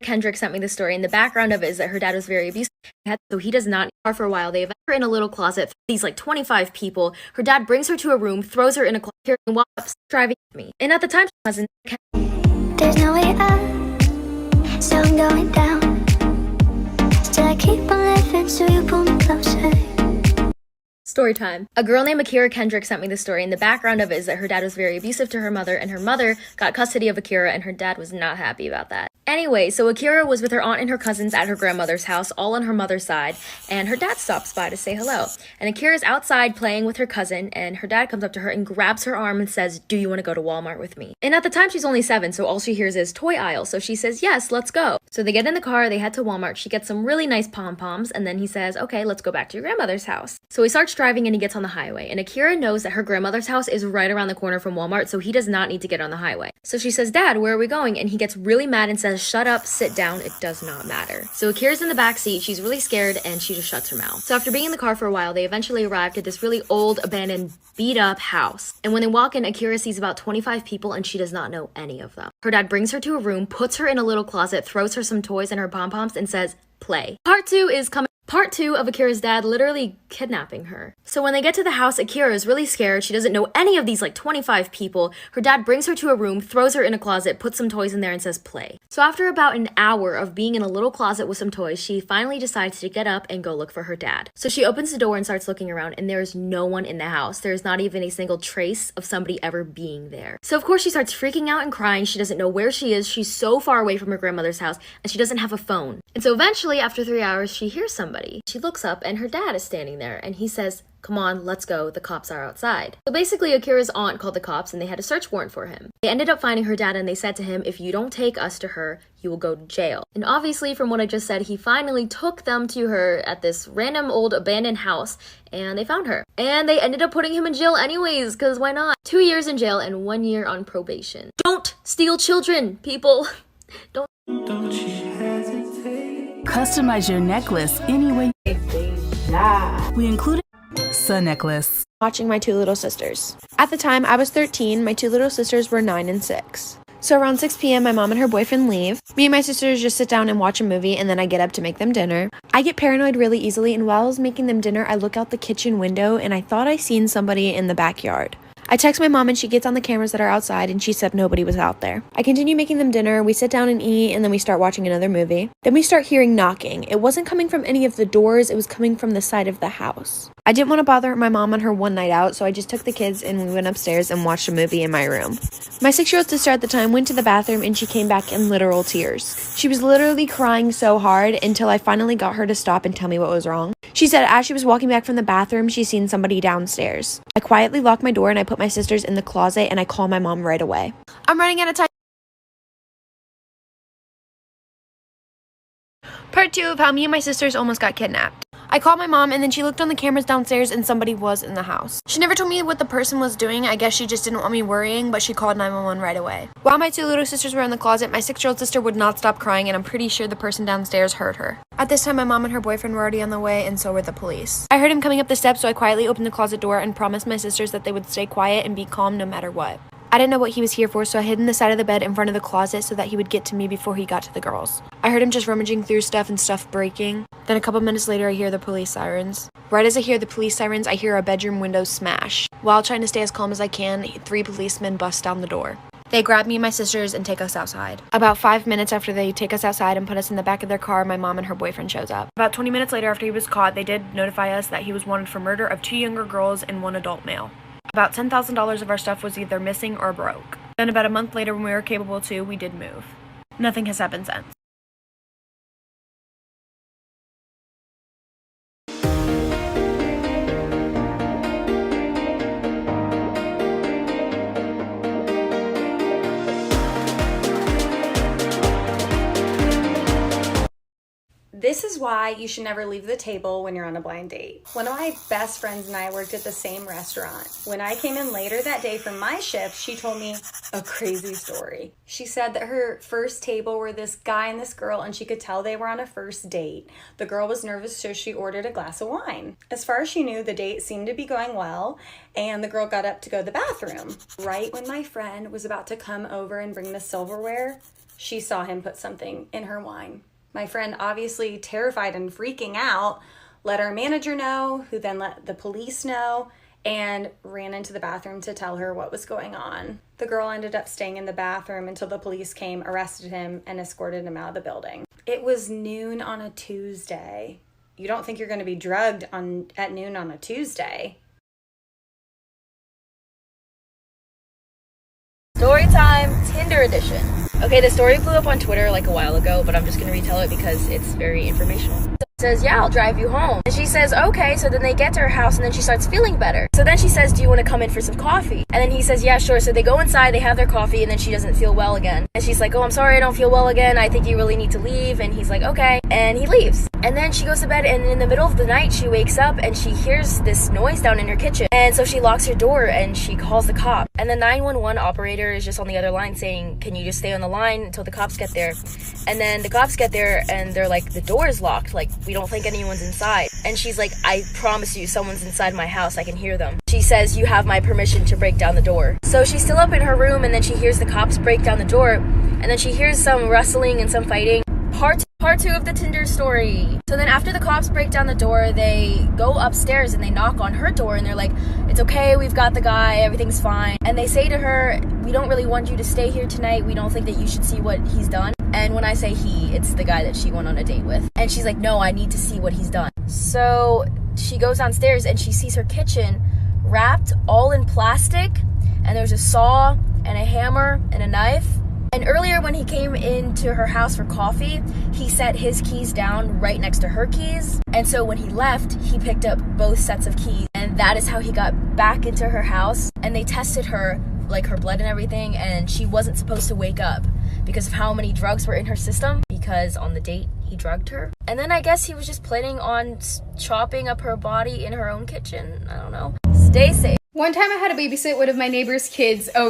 Kendrick sent me the story, and the background of it is that her dad was very abusive, so he does not car for a while. They have her in a little closet, these like 25 people. Her dad brings her to a room, throws her in a closet, and walks up, driving with me. And at the time, she wasn't. There's no way out, so I'm going down. Still I keep on living, so you pull me closer. Story time. A girl named Akira Kendrick sent me the story, and the background of it is that her dad was very abusive to her mother, and her mother got custody of Akira, and her dad was not happy about that. Anyway, so Akira was with her aunt and her cousins at her grandmother's house, all on her mother's side, and her dad stops by to say hello. And Akira's outside playing with her cousin, and her dad comes up to her and grabs her arm and says, "Do you want to go to Walmart with me?" And at the time, she's only 7, so all she hears is toy aisle, so she says, "Yes, let's go." So they get in the car, they head to Walmart, she gets some really nice pom-poms, and then he says, "Okay, let's go back to your grandmother's house." So he starts driving and he gets on the highway, and Akira knows that her grandmother's house is right around the corner from Walmart, so he does not need to get on the highway. So she says, "Dad, where are we going?" And he gets really mad and says, "Shut up, sit down, it does not matter." So Akira's in the back seat, she's really scared, and she just shuts her mouth. So after being in the car for a while, they eventually arrived at this really old, abandoned, beat up house. And when they walk in, Akira sees about 25 people, and she does not know any of them. Her dad brings her to a room, puts her in a little closet, throws her some toys and her pom-poms, and says, "Play." Part 2 is coming. Part 2 of Akira's dad literally kidnapping her. So when they get to the house, Akira is really scared. She doesn't know any of these like 25 people. Her dad brings her to a room, throws her in a closet, puts some toys in there and says play. So after about an hour of being in a little closet with some toys, she finally decides to get up and go look for her dad. So she opens the door and starts looking around, and there's no one in the house. There's not even a single trace of somebody ever being there. So of course she starts freaking out and crying. She doesn't know where she is. She's so far away from her grandmother's house, and she doesn't have a phone. And so eventually, after 3 hours, she hears somebody. She looks up and her dad is standing there, and he says, "Come on, let's go, the cops are outside." So basically, Akira's aunt called the cops and they had a search warrant for him. They ended up finding her dad, and they said to him, "If you don't take us to her, you will go to jail." And obviously, from what I just said, he finally took them to her at this random old abandoned house, and they found her. And they ended up putting him in jail anyways, because why not? 2 years in jail and 1 year on probation. Don't steal children, people. Don't you hesitate. Customize your necklace any way. We included Sun Necklace. Watching my two little sisters. At the time, I was 13, my two little sisters were 9 and 6. So around 6 p.m., my mom and her boyfriend leave. Me and my sisters just sit down and watch a movie, and then I get up to make them dinner. I get paranoid really easily, and while I was making them dinner, I look out the kitchen window, and I thought I seen somebody in the backyard. I text my mom and she gets on the cameras that are outside and she said nobody was out there. I continue making them dinner, we sit down and eat, and then we start watching another movie. Then we start hearing knocking. It wasn't coming from any of the doors, it was coming from the side of the house. I didn't want to bother my mom on her one night out, so I just took the kids and we went upstairs and watched a movie in my room. My 6-year-old sister at the time went to the bathroom and she came back in literal tears. She was literally crying so hard until I finally got her to stop and tell me what was wrong. She said as she was walking back from the bathroom, she seen somebody downstairs. I quietly lock my door and I put my sisters in the closet and I call my mom right away. I'm running out of time. Part 2 of how me and my sisters almost got kidnapped. I called my mom and then she looked on the cameras downstairs and somebody was in the house. She never told me what the person was doing. I guess she just didn't want me worrying, but she called 911 right away. While my two little sisters were in the closet, my 6-year-old sister would not stop crying and I'm pretty sure the person downstairs heard her. At this time, my mom and her boyfriend were already on the way and so were the police. I heard him coming up the steps, so I quietly opened the closet door and promised my sisters that they would stay quiet and be calm no matter what. I didn't know what he was here for, so I hid in the side of the bed in front of the closet so that he would get to me before he got to the girls. I heard him just rummaging through stuff and stuff breaking. Then a couple minutes later, I hear the police sirens. Right as I hear the police sirens, I hear a bedroom window smash. While trying to stay as calm as I can, 3 policemen bust down the door. They grab me and my sisters and take us outside. About 5 minutes after they take us outside and put us in the back of their car, my mom and her boyfriend shows up. About 20 minutes later, after he was caught, they did notify us that he was wanted for murder of 2 younger girls and 1 adult male. About $10,000 of our stuff was either missing or broke. Then about a month later, when we were capable to, we did move. Nothing has happened since. This is why you should never leave the table when you're on a blind date. One of my best friends and I worked at the same restaurant. When I came in later that day from my shift, she told me a crazy story. She said that her first table were this guy and this girl, and she could tell they were on a first date. The girl was nervous, so she ordered a glass of wine. As far as she knew, the date seemed to be going well, and the girl got up to go to the bathroom. Right when my friend was about to come over and bring the silverware, she saw him put something in her wine. My friend, obviously terrified and freaking out, let our manager know, who then let the police know, and ran into the bathroom to tell her what was going on. The girl ended up staying in the bathroom until the police came, arrested him, and escorted him out of the building. It was noon on a Tuesday. You don't think you're going to be drugged at noon on a Tuesday. Story time, Tinder edition. Okay, the story blew up on Twitter like a while ago, but I'm just gonna retell it because it's very informational. It says, yeah, I'll drive you home. And she says, okay, so then they get to her house and then she starts feeling better. So then she says, do you want to come in for some coffee? And then he says, yeah, sure. So they go inside, they have their coffee, and then she doesn't feel well again. And she's like, oh, I'm sorry, I don't feel well again. I think you really need to leave. And he's like, okay. And he leaves. And then she goes to bed, and in the middle of the night, she wakes up and she hears this noise down in her kitchen. And so she locks her door and she calls the cop. And the 911 operator is just on the other line saying, can you just stay on the line until the cops get there? And then the cops get there and they're like, the door is locked. Like, we don't think anyone's inside. And she's like, I promise you, someone's inside my house. I can hear them. She says, you have my permission to break down the door. So she's still up in her room, and then she hears the cops break down the door, and then she hears some rustling and some fighting. Part 2 of the Tinder story. So then after the cops break down the door, they go upstairs and they knock on her door, and they're like, it's okay, we've got the guy, everything's fine. And they say to her, we don't really want you to stay here tonight. We don't think that you should see what he's done. And when I say he, it's the guy that she went on a date with. And she's like, no, I need to see what he's done. So she goes downstairs and she sees her kitchen wrapped all in plastic, and there's a saw and a hammer and a knife. And earlier when he came into her house for coffee, he set his keys down right next to her keys. And so when he left, he picked up both sets of keys. And that is how he got back into her house. And they tested her, like her blood and everything, and she wasn't supposed to wake up because of how many drugs were in her system, because on the date, he drugged her. And then I guess he was just planning on chopping up her body in her own kitchen. I don't know. Stay safe. One time I had to babysit one of my neighbor's kids. Oh,